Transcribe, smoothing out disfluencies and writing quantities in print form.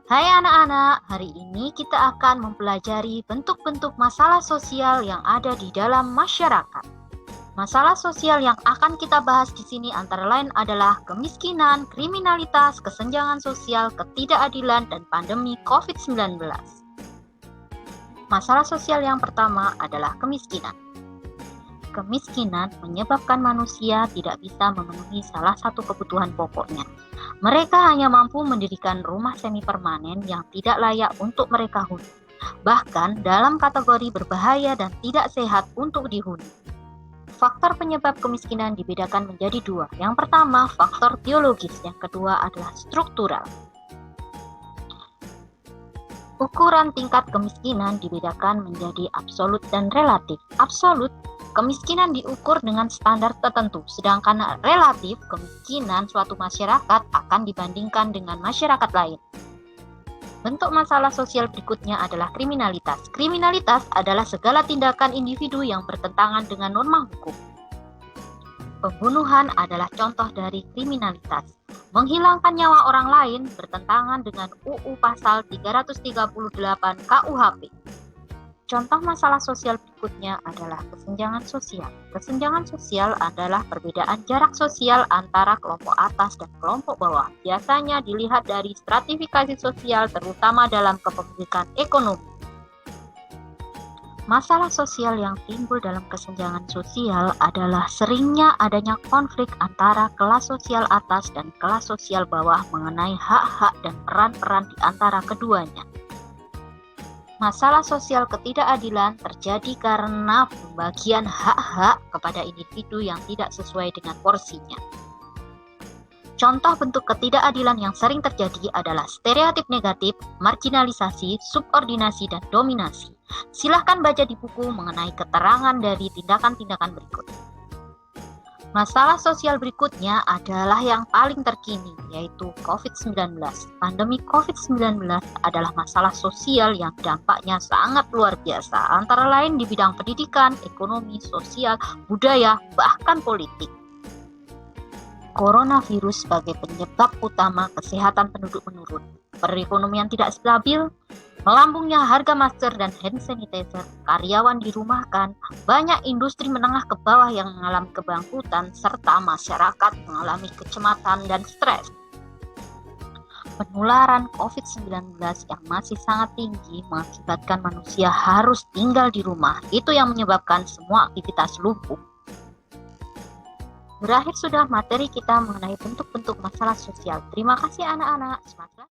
Hai anak-anak, hari ini kita akan mempelajari bentuk-bentuk masalah sosial yang ada di dalam masyarakat. Masalah sosial yang akan kita bahas di sini antara lain adalah kemiskinan, kriminalitas, kesenjangan sosial, ketidakadilan, dan pandemi COVID-19. Masalah sosial yang pertama adalah kemiskinan. Kemiskinan menyebabkan manusia tidak bisa memenuhi salah satu kebutuhan pokoknya. Mereka hanya mampu mendirikan rumah semi permanen yang tidak layak untuk mereka huni, bahkan dalam kategori berbahaya dan tidak sehat untuk dihuni. Faktor penyebab kemiskinan dibedakan menjadi dua. Yang pertama, faktor biologis, yang kedua adalah struktural. Ukuran tingkat kemiskinan dibedakan menjadi absolut dan relatif. Absolut, kemiskinan diukur dengan standar tertentu, sedangkan relatif, kemiskinan suatu masyarakat akan dibandingkan dengan masyarakat lain. Bentuk masalah sosial berikutnya adalah kriminalitas. Kriminalitas adalah segala tindakan individu yang bertentangan dengan norma hukum. Pembunuhan adalah contoh dari kriminalitas. Menghilangkan nyawa orang lain bertentangan dengan UU Pasal 338 KUHP. Contoh masalah sosial berikutnya adalah kesenjangan sosial. Kesenjangan sosial adalah perbedaan jarak sosial antara kelompok atas dan kelompok bawah. Biasanya dilihat dari stratifikasi sosial, terutama dalam kepemilikan ekonomi. Masalah sosial yang timbul dalam kesenjangan sosial adalah seringnya adanya konflik antara kelas sosial atas dan kelas sosial bawah mengenai hak-hak dan peran-peran di antara keduanya. Masalah sosial ketidakadilan terjadi karena pembagian hak-hak kepada individu yang tidak sesuai dengan porsinya. Contoh bentuk ketidakadilan yang sering terjadi adalah stereotip negatif, marginalisasi, subordinasi, dan dominasi. Silahkan baca di buku mengenai keterangan dari tindakan-tindakan berikut. Masalah sosial berikutnya adalah yang paling terkini, yaitu COVID-19. Pandemi COVID-19 adalah masalah sosial yang dampaknya sangat luar biasa, antara lain di bidang pendidikan, ekonomi, sosial, budaya, bahkan politik. Coronavirus sebagai penyebab utama kesehatan penduduk menurun, perekonomian tidak stabil, melambungnya harga masker dan hand sanitizer, karyawan dirumahkan, banyak industri menengah ke bawah yang mengalami kebangkrutan, serta masyarakat mengalami kecemasan dan stres. Penularan COVID-19 yang masih sangat tinggi mengakibatkan manusia harus tinggal di rumah. Itu yang menyebabkan semua aktivitas lumpuh. Berakhir sudah materi kita mengenai bentuk-bentuk masalah sosial. Terima kasih anak-anak. Semangat.